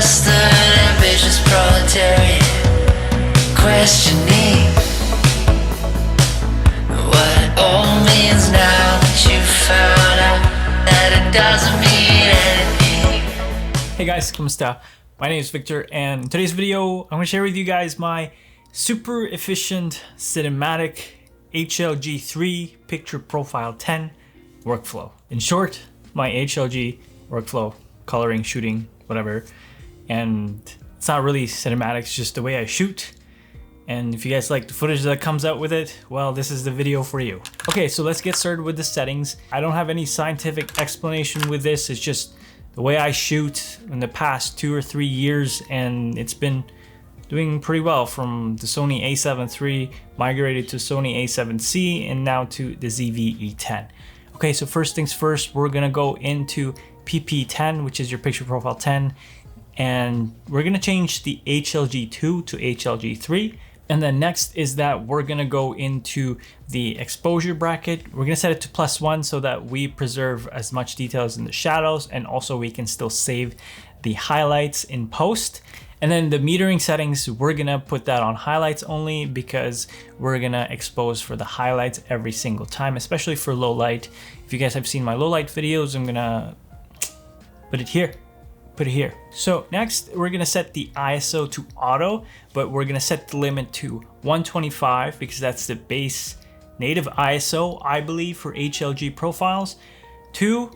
bastard, ambitious proletariat, questioning what it all means now that you found out that it doesn't mean anything. Hey guys, ¿cómo está? My name is Victor, and in today's video, I'm going to share with you guys my super efficient cinematic HLG3 picture profile 10 workflow. In short, my HLG workflow, coloring, shooting, whatever. And it's not really cinematic, it's just the way I shoot. And if you guys like the footage that comes out with it, well, this is the video for you. Okay, so let's get started with the settings. I don't have any scientific explanation with this. It's just the way I shoot in the past 2 or 3 years, and it's been doing pretty well from the Sony A7 III, migrated to Sony A7C, and now to the ZV-E10. Okay, so first things first, we're gonna go into PP10, which is your picture profile 10, and we're gonna change the HLG2 to HLG3. And then next is that we're gonna go into the exposure bracket. We're gonna set it to +1 so that we preserve as much details in the shadows, and also we can still save the highlights in post. And then the metering settings, we're gonna put that on highlights only because we're gonna expose for the highlights every single time, especially for low light. If you guys have seen my low light videos, I'm gonna put it here. So next, we're gonna set the ISO to auto, but we're gonna set the limit to 125 because that's the base native ISO, I believe, for HLG profiles, to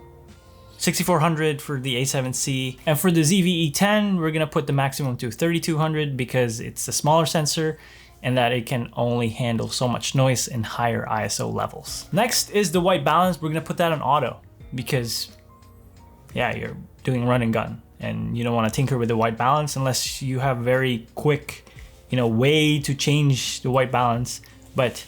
6400 for the A7C. And for the ZV-E10, we're gonna put the maximum to 3200 because it's a smaller sensor and that it can only handle so much noise in higher ISO levels. Next is the white balance. We're gonna put that on auto because, yeah, you're doing run and gun and you don't want to tinker with the white balance unless you have very quick, way to change the white balance. But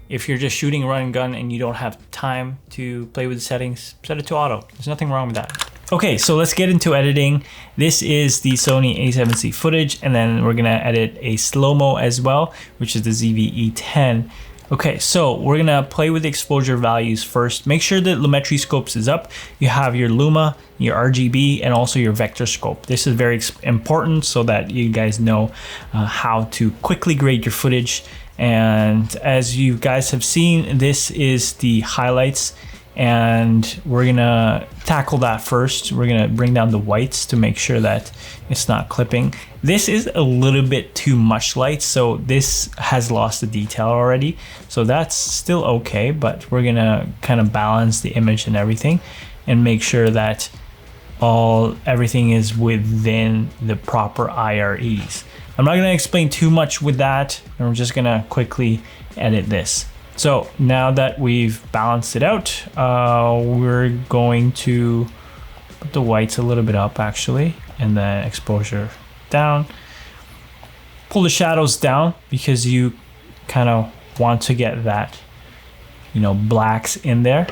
if you're just shooting run and gun and you don't have time to play with the settings, set it to auto. There's nothing wrong with that. Okay, so let's get into editing. This is the Sony A7C Footage, and then we're gonna edit a slow-mo as well, which is the ZV-E10. Okay, so we're gonna play with the exposure values first. Make sure that Lumetri scopes is up. You have your Luma, your RGB, and also your vector scope. This is very important so that you guys know how to quickly grade your footage. And as you guys have seen, this is the highlights, and we're gonna tackle that first. We're gonna bring down the whites to make sure that it's not clipping. This is a little bit too much light, so this has lost the detail already. So that's still okay, but we're gonna kind of balance the image and everything and make sure that everything is within the proper IREs. I'm not gonna explain too much with that. I'm just gonna quickly edit this. So now that we've balanced it out, we're going to put the whites a little bit up actually, and then exposure down. Pull the shadows down because you kind of want to get that, blacks in there.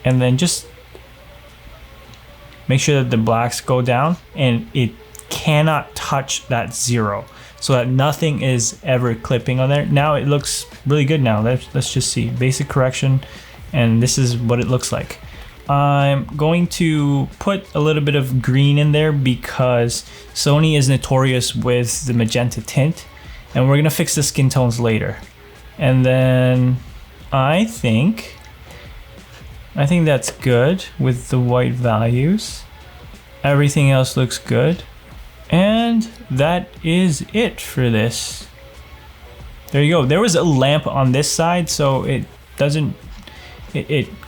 And then just make sure that the blacks go down and it cannot touch that 0 so that nothing is ever clipping on there. Now it looks really good now. Let's just see basic correction, and this is what it looks like. I'm going to put a little bit of green in there because Sony is notorious with the magenta tint, and we're gonna fix the skin tones later. And then I think that's good with the white values. Everything else looks good. And that is it for this. There you go. There was a lamp on this side, so it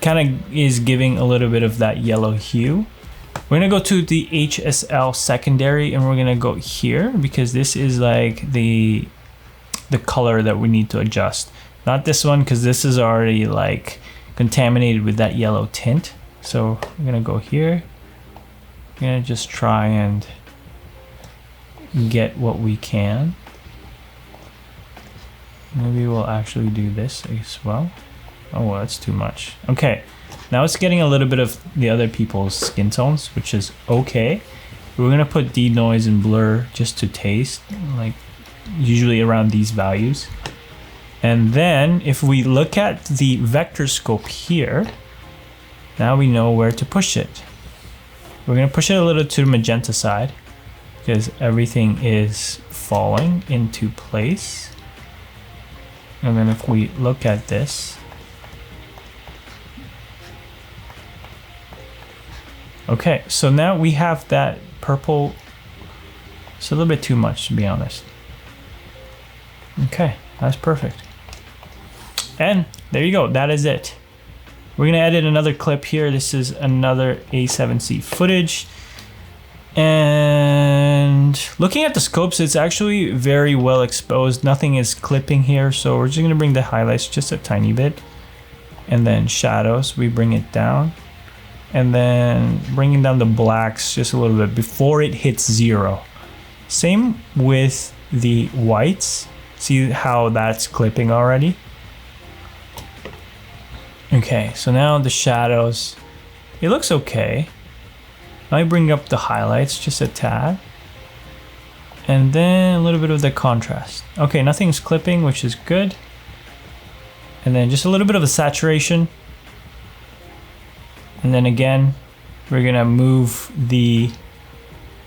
kind of is giving a little bit of that yellow hue. We're gonna go to the HSL secondary, and we're gonna go here because this is like the color that we need to adjust. Not this one, because this is already like contaminated with that yellow tint. So I'm gonna go here. I'm gonna just try and get what we can. Maybe we'll actually do this as well. Oh, well, that's too much. Okay, now it's getting a little bit of the other people's skin tones, which is okay. We're gonna put denoise and blur just to taste, like usually around these values. And then if we look at the vector scope here, now we know where to push it. We're gonna push it a little to the magenta side, because everything is falling into place. And then if we look at this, okay, so now we have that purple. It's a little bit too much, to be honest. Okay, that's perfect. And there you go, that is it. We're gonna edit another clip here. This is another A7C footage. And looking at the scopes, it's actually very well exposed. Nothing is clipping here, so we're just gonna bring the highlights just a tiny bit. And then shadows, we bring it down. And then bringing down the blacks just a little bit before it hits 0. Same with the whites. See how that's clipping already? Okay, so now the shadows, it looks okay. I bring up the highlights just a tad. And then a little bit of the contrast. Okay, nothing's clipping, which is good. And then just a little bit of a saturation. And then again, we're gonna move the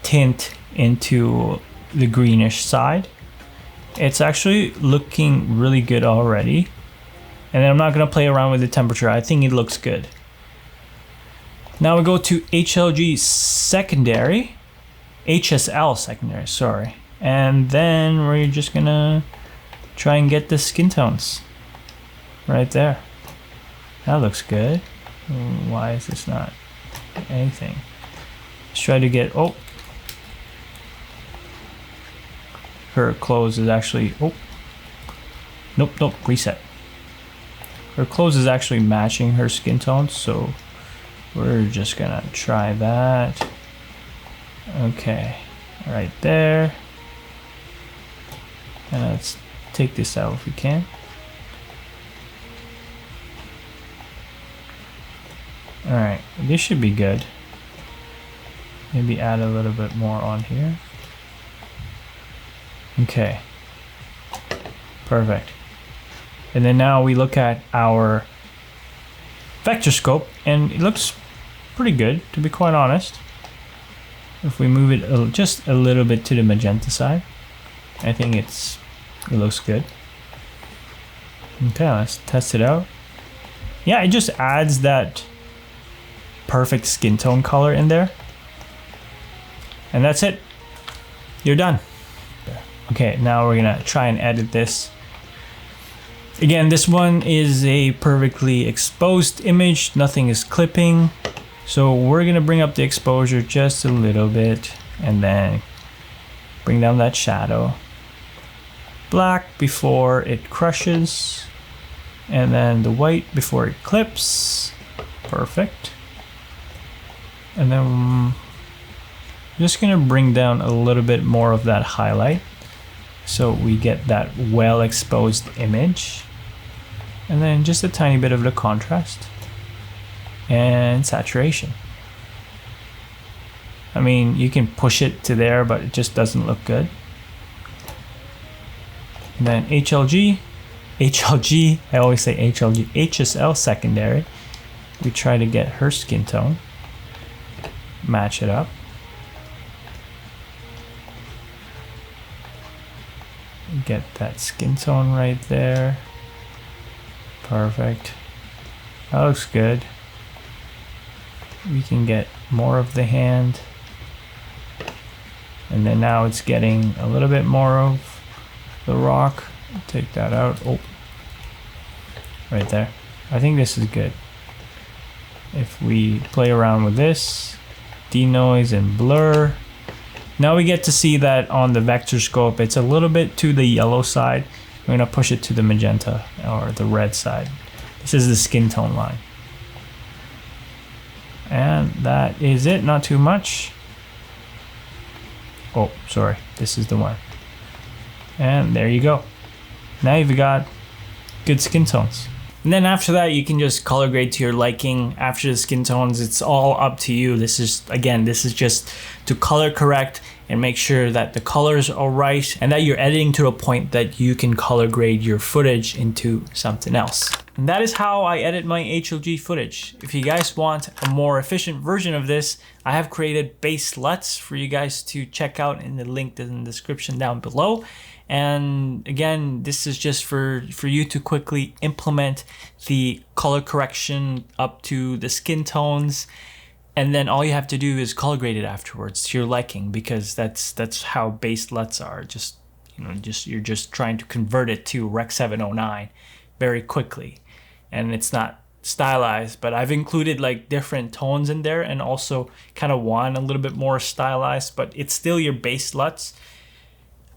tint into the greenish side. It's actually looking really good already. And then I'm not gonna play around with the temperature. I think it looks good. Now we go to HLG secondary, HSL secondary, sorry. And then we're just gonna try and get the skin tones right there. That looks good. Why is this not anything? Let's try to get, oh. Her clothes is actually, oh. Nope, reset. Her clothes is actually matching her skin tone, so we're just gonna try that. Okay, right there. And let's take this out if we can. Alright, this should be good. Maybe add a little bit more on here. Okay, perfect. And then now we look at our vector scope, and it looks pretty good, to be quite honest. If we move it just a little bit to the magenta side, I think it looks good. Okay, let's test it out. Yeah, it just adds that perfect skin tone color in there. And that's it. You're done. Okay, now we're gonna try and edit this. Again, this one is a perfectly exposed image. Nothing is clipping. So we're gonna bring up the exposure just a little bit and then bring down that shadow. Black before it crushes. And then the white before it clips. Perfect. And then I'm just gonna bring down a little bit more of that highlight so we get that well exposed image. And then just a tiny bit of the contrast and saturation. I mean, you can push it to there, but it just doesn't look good. And then HLG, I always say HLG, HSL secondary. We try to get her skin tone, match it up. Get that skin tone right there. Perfect. That looks good. We can get more of the hand. And then now it's getting a little bit more of the rock. Take that out. Oh, right there. I think this is good. If we play around with this, denoise and blur. Now we get to see that on the vector scope, it's a little bit to the yellow side. We're gonna push it to the magenta or the red side. This is the skin tone line. And that is it, not too much. Oh, sorry, this is the one. And there you go. Now you've got good skin tones. And then after that, you can just color grade to your liking. After the skin tones, it's all up to you. This is, again, this is just to color correct and make sure that the colors are right and that you're editing to a point that you can color grade your footage into something else. And that is how I edit my HLG footage. If you guys want a more efficient version of this, I have created Base LUTs for you guys to check out in the link in the description down below. And again, this is just for you to quickly implement the color correction up to the skin tones. And then all you have to do is color grade it afterwards to your liking, because that's how Base LUTs are. Just, you know, you're just trying to convert it to Rec 709 very quickly. And it's not stylized, but I've included like different tones in there and also kind of want a little bit more stylized, but it's still your Base LUTs.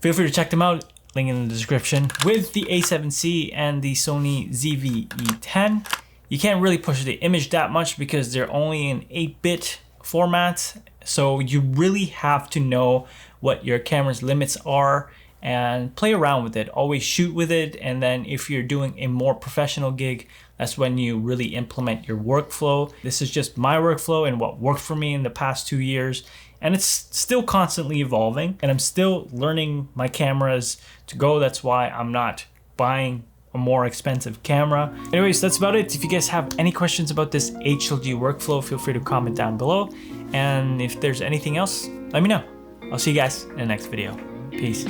Feel free to check them out, link in the description. With the A7C and the Sony ZV-E10, you can't really push the image that much because they're only in 8-bit format. So you really have to know what your camera's limits are and play around with it. Always shoot with it, and then if you're doing a more professional gig, that's when you really implement your workflow. This is just my workflow and what worked for me in the past 2 years, and it's still constantly evolving, and I'm still learning my cameras to go. That's why I'm not buying a more expensive camera. Anyways, that's about it. If you guys have any questions about this HLG workflow, feel free to comment down below, and if there's anything else, let me know. I'll see you guys in the next video. Peace.